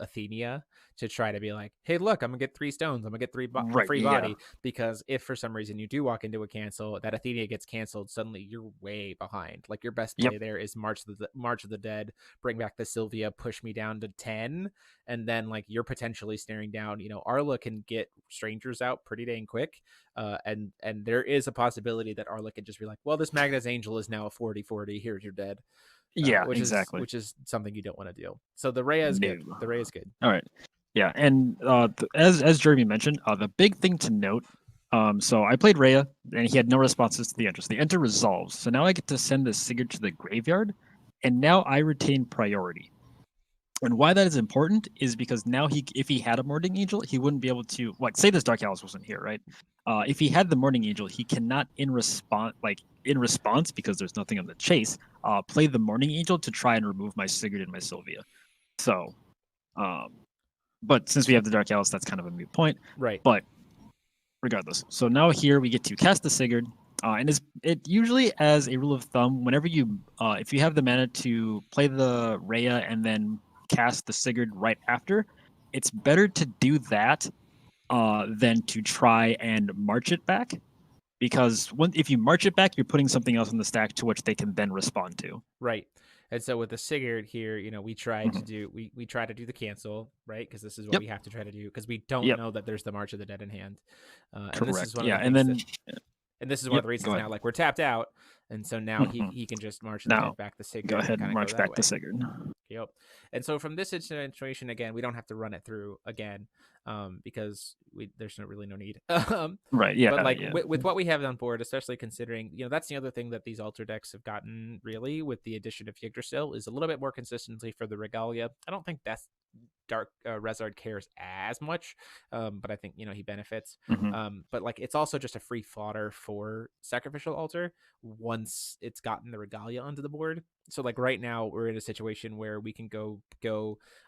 Athenia to try to be like, hey, look, I'm going to get 3 stones. I'm going to get 3 free body. Because if for some reason you do walk into a cancel, that Athenia gets canceled, suddenly you're way behind. Your best play there is March of the Dead, bring back the Sylvia, push me down to 10, and then you're potentially staring down, Arla can get strangers out pretty dang quick. And there is a possibility that Arla can just be like, well, this Magnus Angel is now a 40/40. Here's your dead. Which is something you don't want to do. So the Rhea is good. The Rhea is good. All right. Yeah, and as Jeremy mentioned, the big thing to note. So I played Rhea, and he had no responses to the enter. So the enter resolves. So now I get to send the Sigurd to the graveyard, and now I retain priority. And why that is important is because now if he had a Morning Angel, he wouldn't be able to say this Dark Alice wasn't here, right? If he had the Morning Angel, he cannot in response because there's nothing on the chase, play the Morning Angel to try and remove my Sigurd and my Sylvia. So but since we have the Dark Alice, that's kind of a moot point. Right. But regardless, so now here we get to cast the Sigurd, and it usually, as a rule of thumb, whenever you if you have the mana to play the Rhea and then cast the Sigurd right after, it's better to do that than to try and march it back, because if you march it back, you're putting something else on the stack to which they can then respond to. Right. And so with the Sigurd here, we try to do we try to do the cancel, right? Because this is what we have to try to do, because we don't know that there's the March of the Dead in hand. Correct. And this is one of the and then and this is one of the reasons now, like, we're tapped out, and so now he can just march the dead back the Sigurd. Go ahead and march back the Sigurd. Yep. And so from this situation, again, we don't have to run it through again, because there's really no need. Right. Yeah. But like with what we have on board, especially considering, that's the other thing that these altar decks have gotten, really, with the addition of Yggdrasil, is a little bit more consistency for the Regalia. I don't think that's Dark Rezard cares as much, but I think he benefits. But like, it's also just a free fodder for Sacrificial Altar once it's gotten the Regalia onto the board. So like right now we're in a situation where we can go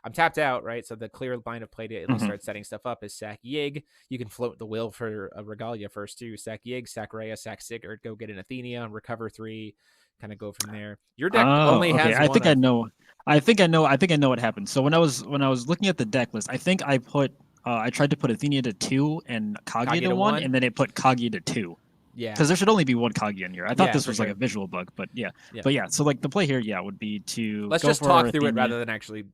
I'm tapped out, right? So the clear line of play to at least start setting stuff up is sack Yig. You can float the will for a Regalia first too. Sack Yig, sack Rhea, sack Sigurd, go get an Athenia and recover 3, kind of go from there. Your deck only has I think I know what happened. So when I was looking at the deck list, I think I put I tried to put Athenia to 2 and Kaguya to 1, and then it put Kaguya to 2. Yeah, because there should only be one Kaguya in here. I thought this was like a visual bug, but yeah. But yeah, so like the play here, would be to let's just talk through it rather than actually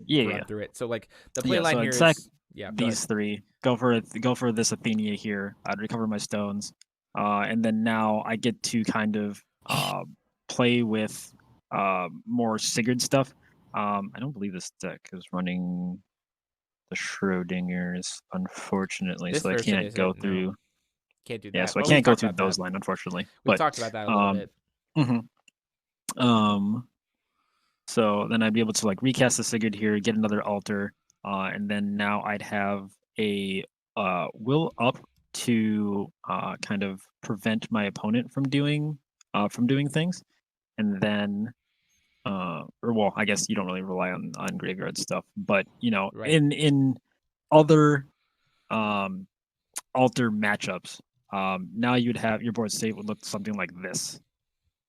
run through it. So like the play line here is these 3. Go for this Athenia here. I'd recover my stones, and then now I get to kind of play with more Sigurd stuff. I don't believe this deck is running the Schrodingers, unfortunately, so I can't go through. No. Can't do that. Yeah, so I can't go through those lines, unfortunately. We talked about that a little bit. So then I'd be able to like recast the Sigurd here, get another altar, and then now I'd have a will up to kind of prevent my opponent from doing things, and then I guess you don't really rely on graveyard stuff, but in other altar matchups, now you'd have your board state would look something like this,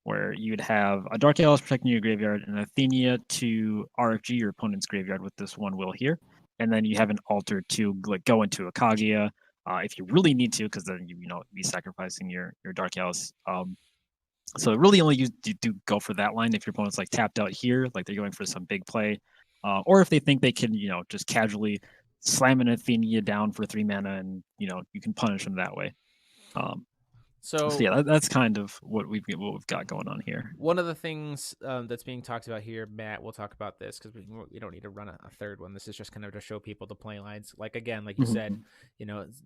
where you'd have a Dark Alice protecting your graveyard and Athenia to RFG your opponent's graveyard with this one will here, and then you have an altar to like go into a Kaguya if you really need to, because then you be sacrificing your Dark Alice. So really only you do go for that line if your opponent's like tapped out here, like they're going for some big play, or if they think they can just casually slam an Athenia down for 3 mana and you can punish them that way. So yeah, that's kind of what we've got going on here. One of the things that's being talked about here, Matt, we'll talk about this because we don't need to run a third one. This is just kind of to show people the play lines. Like again, like you said,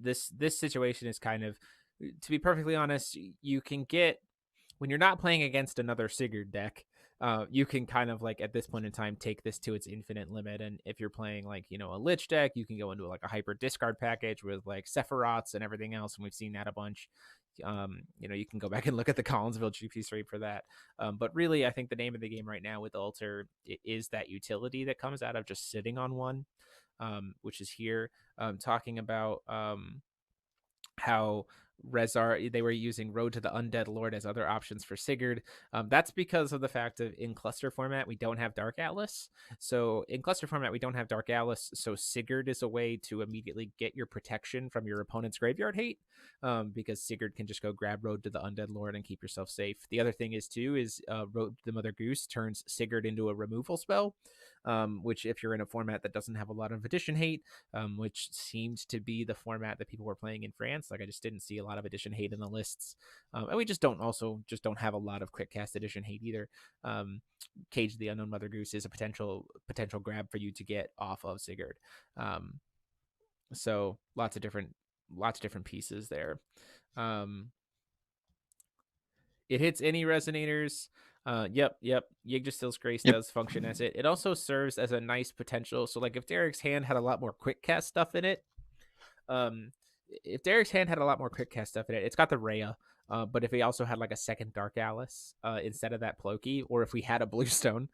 this situation is kind of, to be perfectly honest, you can get, when you're not playing against another Sigurd deck, you can kind of like at this point in time take this to its infinite limit. And if you're playing like a Lich deck, you can go into like a hyper discard package with like Sephiroths and everything else, and we've seen that a bunch. You can go back and look at the Collinsville GP stream for that. But really, I think the name of the game right now with Altar is that utility that comes out of just sitting on one, which is here, talking about how Rezar, they were using Road to the Undead Lord as other options for Sigurd. That's because of the fact of in cluster format we don't have Dark Atlas. So in cluster format we don't have Dark Atlas, so Sigurd is a way to immediately get your protection from your opponent's graveyard hate, because Sigurd can just go grab Road to the Undead Lord and keep yourself safe. The other thing is Road to the Mother Goose turns Sigurd into a removal spell, which if you're in a format that doesn't have a lot of addition hate, which seemed to be the format that people were playing in France, like I just didn't see a lot of addition hate in the lists, and we just don't have a lot of quick cast addition hate either. Cage the Unknown Mother Goose is a potential grab for you to get off of Sigurd. So lots of different pieces there. It hits any resonators. Yep. Yggdrasil's Grace does function as it. It also serves as a nice potential. So like if Derek's hand had a lot more quick cast stuff in it, if Derek's hand had a lot more quick cast stuff in it, it's got the Rhea. But if we also had like a second Dark Alice instead of that Ploki, or if we had a Bluestone,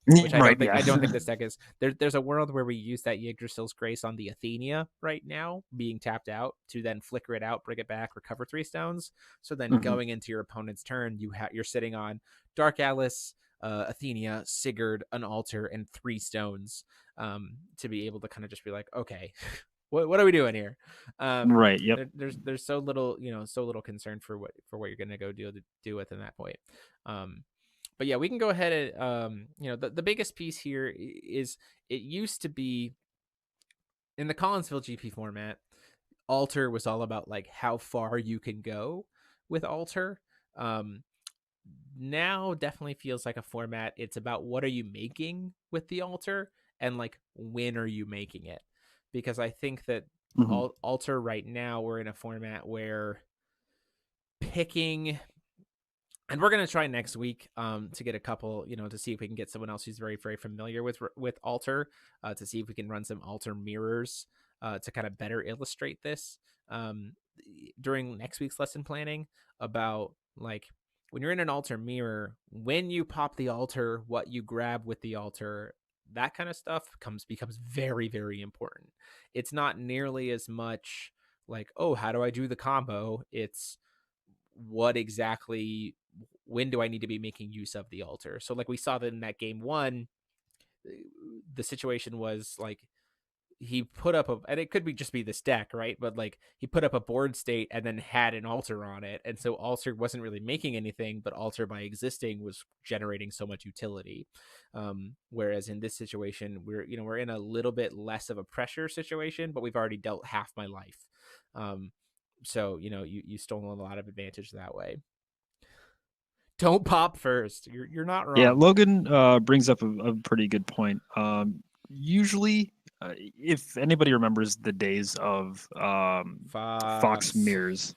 which Right, I don't think this deck is. There's a world where we use that Yggdrasil's Grace on the Athenia right now, being tapped out, to then flicker it out, bring it back, recover 3 stones. So then going into your opponent's turn, you're sitting on Dark Alice, Athenia, Sigurd, an altar, and 3 stones to be able to kind of just be like, okay. What are we doing here? Right. Yep. There's so little, so little concern for what you're gonna go do within that point. But yeah, we can go ahead and the biggest piece here is it used to be in the Collinsville GP format. Altar was all about like how far you can go with Altar. Now definitely feels like a format. It's about what are you making with the Altar and like when are you making it. Because I think that Altar right now, we're in a format where picking, and we're going to try next week to get a couple, to see if we can get someone else who's very, very familiar with Altar to see if we can run some Altar mirrors to kind of better illustrate this during next week's lesson planning about like when you're in an Altar mirror, when you pop the Altar, what you grab with the Altar, that kind of stuff becomes very, very important. It's not nearly as much like, oh, how do I do the combo? It's what exactly, when do I need to be making use of the Altar? So like we saw that in that game 1, the situation was like he put up and it could just be this deck, right? But like he put up a board state and then had an Altar on it. And so Altar wasn't really making anything, but Altar by existing was generating so much utility. Whereas in this situation, we're in a little bit less of a pressure situation, but we've already dealt half my life. So, you stolen a lot of advantage that way. Don't pop first. You're not wrong. Yeah, Logan brings up a pretty good point. Usually, if anybody remembers the days of Fox mirrors,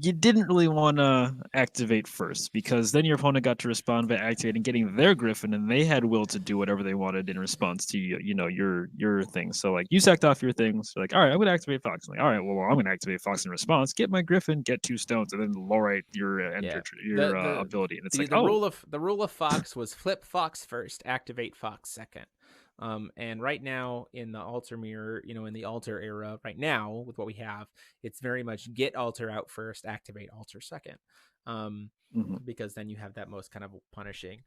you didn't really want to activate first because then your opponent got to respond by activating, getting their Griffin, and they had will to do whatever they wanted in response to your thing. So like you sacked off your things, like all right, I'm gonna activate Fox. I'm like all right, well I'm gonna activate Fox in response, get my Griffin, get 2 stones, and then lower your ability. And it's the rule of Fox was flip Fox first, activate Fox second. And right now in the Altar mirror, in the Altar era, right now with what we have, it's very much get Altar out first, activate Altar second, because then you have that most kind of punishing.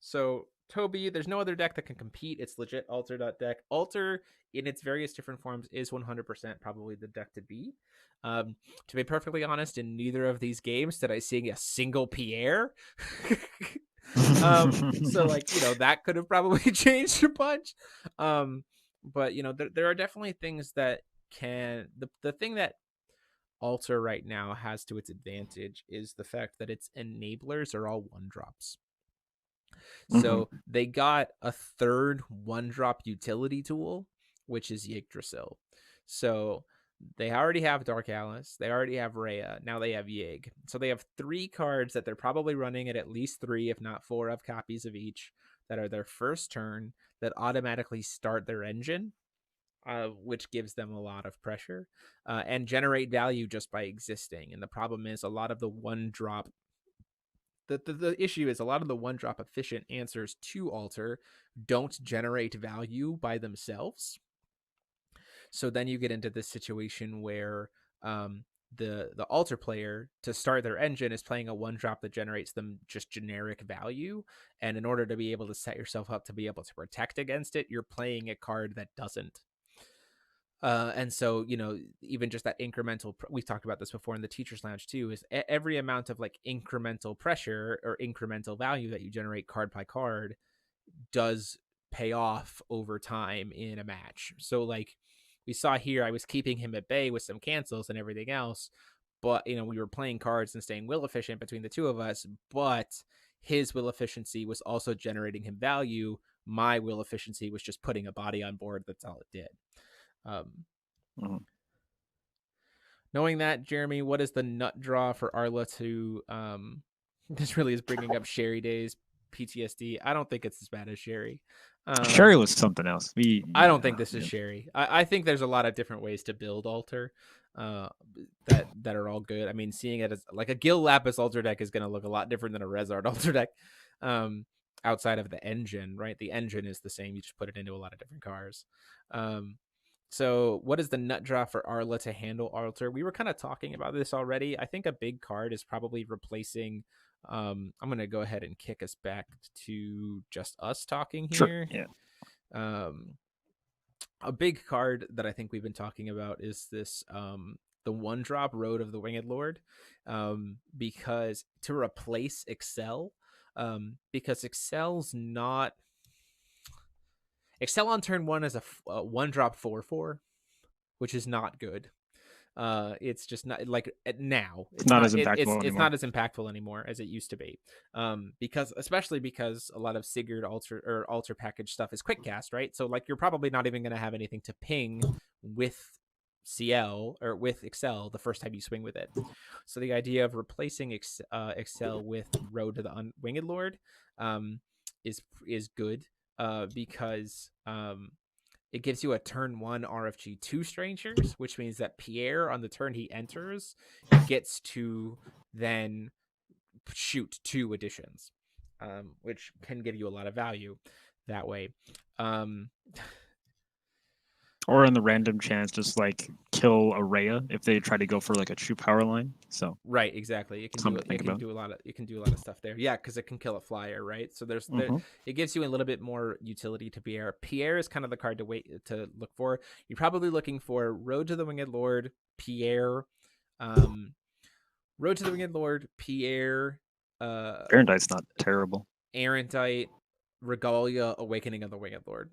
So Toby, there's no other deck that can compete. It's legit Altar.deck. Altar in its various different forms is 100% probably the deck to beat. To be perfectly honest, in neither of these games did I see a single Pierre. So like that could have probably changed a bunch, but there are definitely things that can the thing that Altar right now has to its advantage is the fact that its enablers are all 1-drops. So they got a third 1-drop utility tool, which is Yggdrasil. So they already have Dark Alice. They already have Rhea. Now they have Yig. So they have 3 cards that they're probably running at least 3, if not 4 of copies of each that are their first turn that automatically start their engine, which gives them a lot of pressure and generate value just by existing. And the problem is a lot of the 1-drop the issue is a lot of the 1-drop efficient answers to Altar don't generate value by themselves. So then you get into this situation where the Altar player, to start their engine, is playing a 1-drop that generates them just generic value. And in order to be able to set yourself up to be able to protect against it, you're playing a card that doesn't. And so, even just that incremental, we've talked about this before in the Teacher's Lounge too, is every amount of like incremental pressure or incremental value that you generate card by card does pay off over time in a match. So like we saw here, I was keeping him at bay with some cancels and everything else, but we were playing cards and staying will efficient between the two of us, but his will efficiency was also generating him value. My will efficiency was just putting a body on board. That's all it did. Knowing that, Jeremy, what is the nut draw for Arla to this really is bringing up Sherry Days PTSD. I don't think it's as bad as Sherry. Sherry was something else. I don't think this is Sherry. I think there's a lot of different ways to build Altar that are all good. I mean, seeing it as like a Gil Lapis Altar deck is going to look a lot different than a Rezard Altar deck outside of the engine, right? The engine is the same. You just put it into a lot of different cars. So what is the nut draw for Arla to handle Altar? We were kind of talking about this already. I think a big card is probably replacing... I'm going to go ahead and kick us back to just us talking here. Sure. Yeah. A big card that I think we've been talking about is this the 1-drop Road of the Winged Lord, because to replace Excel, because Excel's not... Excel on turn 1 is a 1-drop 4/4, which is not good. It's just not like now. It's not as impactful. It's not as impactful anymore as it used to be. Especially because a lot of Sigurd altar package stuff is quick cast, right? So like you're probably not even going to have anything to ping with CL or with Excel the first time you swing with it. So the idea of replacing Excel with Road to the Winged Lord is good because it gives you a turn 1 RFG 2 Strangers, which means that Pierre, on the turn he enters, gets to then shoot 2 additions, which can give you a lot of value that way. Or in the random chance, just like kill a Rhea if they try to go for like a true power line. So right, exactly. It can do a lot of stuff there. Yeah, because it can kill a flyer, right? So it gives you a little bit more utility to Pierre. Pierre is kind of the card to look for. You're probably looking for Road to the Winged Lord, Pierre, Road to the Winged Lord, Pierre. Erendite's not terrible. Erendite, Regalia, Awakening of the Winged Lord.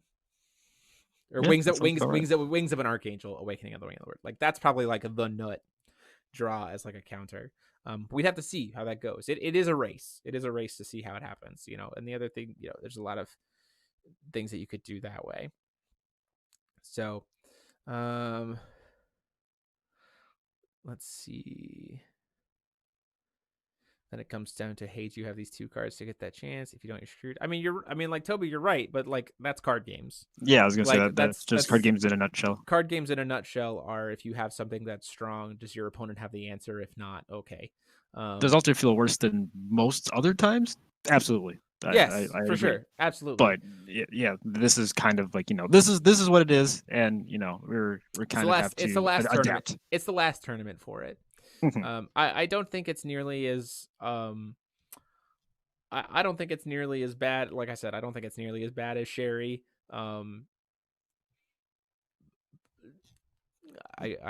Or wings of an Archangel, Awakening of the Winged Lord. Like that's probably like the nut draw as like a counter. We'd have to see how that goes. It is a race. It is a race to see how it happens, you know. And the other thing, you know, there's a lot of things that you could do that way. So, let's see. Then it comes down to, hey, do you have these 2 cards to get that chance? If you don't, you're screwed. I mean, like Toby, you're right, but like that's card games. Yeah, I was gonna say that's just card games in a nutshell. Card games in a nutshell are if you have something that's strong, does your opponent have the answer? If not, okay. Does Altar feel worse than most other times? Absolutely. Yes, I for agree. Sure, absolutely. But yeah, this is kind of like, you know, this is what it is, and you know we're kind of have to adapt. Tournament. It's the last tournament for it. I don't think it's nearly as I don't think it's nearly as bad. Like I said, I don't think it's nearly as bad as Sherry. I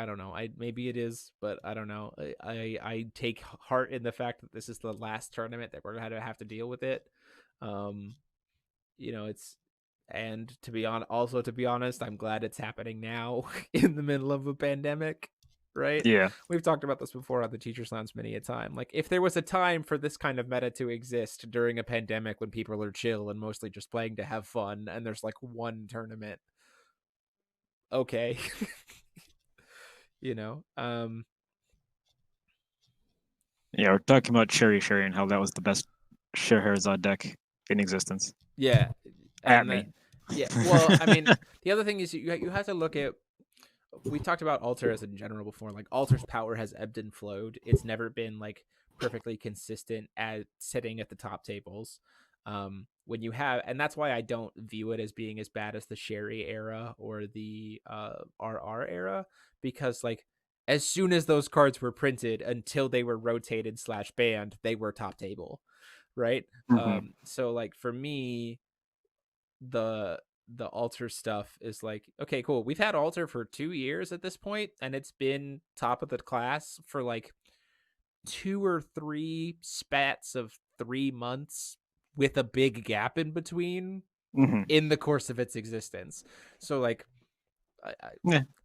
don't know. Maybe it is, but I don't know. I take heart in the fact that this is the last tournament that we're gonna have to deal with it. You know, and to be honest, I'm glad it's happening now in the middle of a pandemic. Right? Yeah. We've talked about this before on the Teacher's Lounge many a time. Like, if there was a time for this kind of meta to exist during a pandemic when people are chill and mostly just playing to have fun, and there's like 1 tournament, okay. You know? Yeah, we're talking about Sherry and how that was the best Scheherazade deck in existence. Yeah. At me. Yeah. Well, I mean, the other thing is you have to look at... We talked about Altar as in general before. Like, Altar's power has ebbed and flowed. It's never been like perfectly consistent at sitting at the top tables. When you have, and that's why I don't view it as being as bad as the Sherry era or the RR era, because like as soon as those cards were printed until they were rotated / banned, they were top table, right? So like for me, the Altar stuff is like, okay, cool. We've had Altar for 2 years at this point, and it's been top of the class for like 2 or 3 spats of 3 months with a big gap in between in the course of its existence. So like,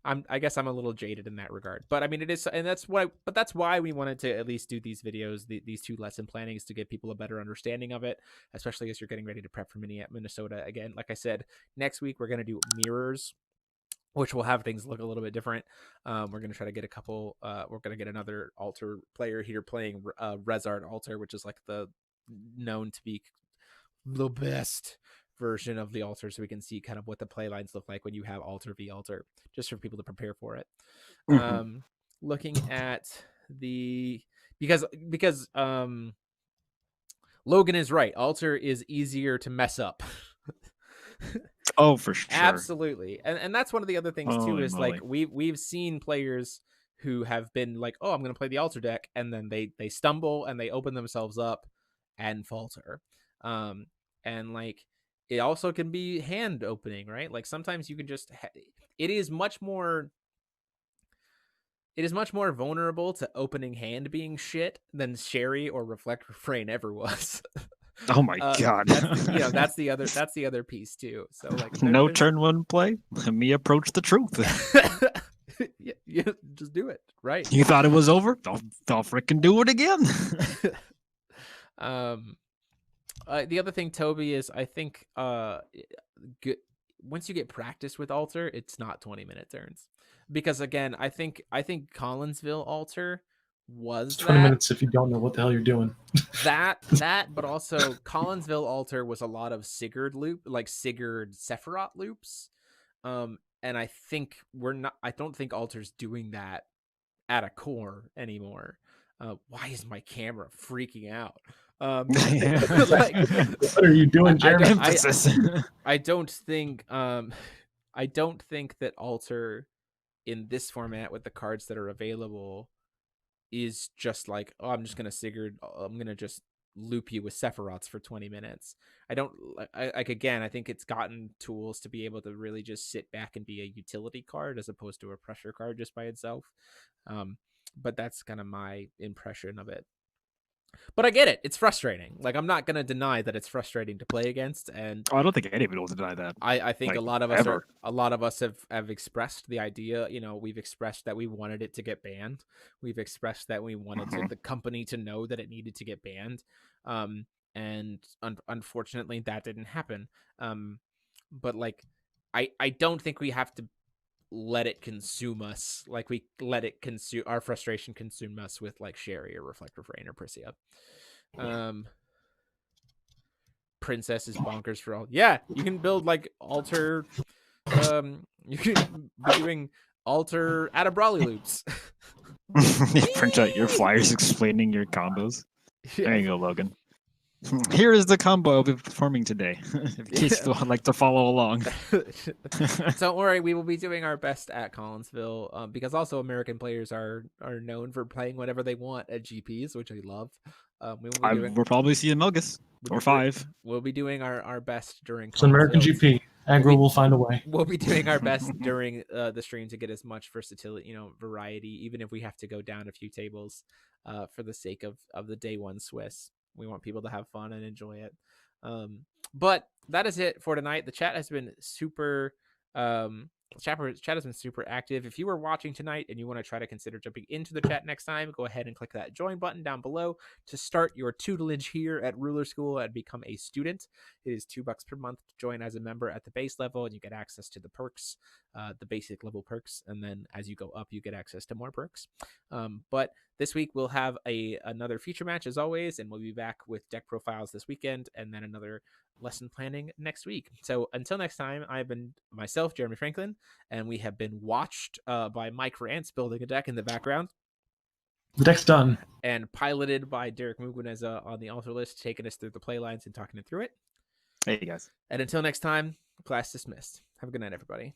I guess I'm a little jaded in that regard, but I mean it is, and that's why we wanted to at least do these videos, these 2 lesson plannings, to give people a better understanding of it, especially as you're getting ready to prep for Minnesota again. Like I said, next week we're going to do mirrors, which will have things look a little bit different. We're going to try to get we're going to get another Altar player here playing Rezard Altar, which is like the known to be the best version of the altar, so we can see kind of what the play lines look like when you have altar v altar, just for people to prepare for it. Looking at the because Logan is right. Altar is easier to mess up. Oh, for sure. Absolutely. And that's one of the other things too, Holy is moly. like we've seen players who have been like, oh, I'm going to play the altar deck, and then they stumble and they open themselves up and falter. And like it also can be hand opening, right? Like sometimes you can just it is much more vulnerable to opening hand being shit than Sherry or Reflect Refrain ever was. Oh my god. That's the other piece too. So like no turn one play. Let me approach the truth. Yeah, just do it. Right. You thought it was over? I'll freaking do it again. The other thing, Toby, is I think good once you get practice with altar, it's not 20-minute turns. Because again, I think Collinsville altar was 20 minutes if you don't know what the hell you're doing. that, but also Collinsville altar was a lot of Sigurd Sephiroth loops. And I think I don't think altar's doing that at a core anymore. Why is my camera freaking out? Like, what are you doing, Jeremy? I don't think that altar in this format with the cards that are available is just like, oh, I'm just gonna just loop you with Sephiroths for 20 minutes. I think it's gotten tools to be able to really just sit back and be a utility card as opposed to a pressure card just by itself. But that's kind of my impression of it. But I get it. It's frustrating. Like, I'm not going to deny that it's frustrating to play against. And I don't think anybody will deny that. I think a lot of us have expressed the idea. We've expressed that we wanted it to get banned. We've expressed that we wanted the company to know that it needed to get banned. And unfortunately, that didn't happen. But like, I don't think we have to let it consume us like we let it consume our frustration consume us with like Sherry or Reflect Refrain or Priscia. Princess is bonkers for all. Yeah, you can build like altar. You can be doing altar out of Brawly loops. Print out your flyers explaining your combos. There you go, Logan. Here is the combo I'll be performing today, in case you would like to follow along. Don't worry, we will be doing our best at Collinsville, because also American players are known for playing whatever they want at GPs, which I love. We'll probably see a Melgus or 5. We'll be doing our best during It's an American GP. Aggro will find a way. We'll be doing our best during the stream to get as much versatility, variety, even if we have to go down a few tables for the sake of the day one Swiss. We want people to have fun and enjoy it. But that is it for tonight. The chat has been super chat has been super active. If you were watching tonight and you want to try to consider jumping into the chat next time, go ahead and click that join button down below to start your tutelage here at Ruler School and become a student. It is $2 per month to join as a member at the base level, and you get access to the perks, the basic level perks, and then as you go up, you get access to more perks. But this week we'll have another feature match as always, and we'll be back with deck profiles this weekend, and then another lesson planning next week. So until next time, I've been myself, Jeremy Franklin, and we have been watched by Mike Rance building a deck in the background. The deck's done. And piloted by Derek Muguneza on the altar list, taking us through the play lines and talking it through it. Hey, guys. And until next time, class dismissed. Have a good night, everybody.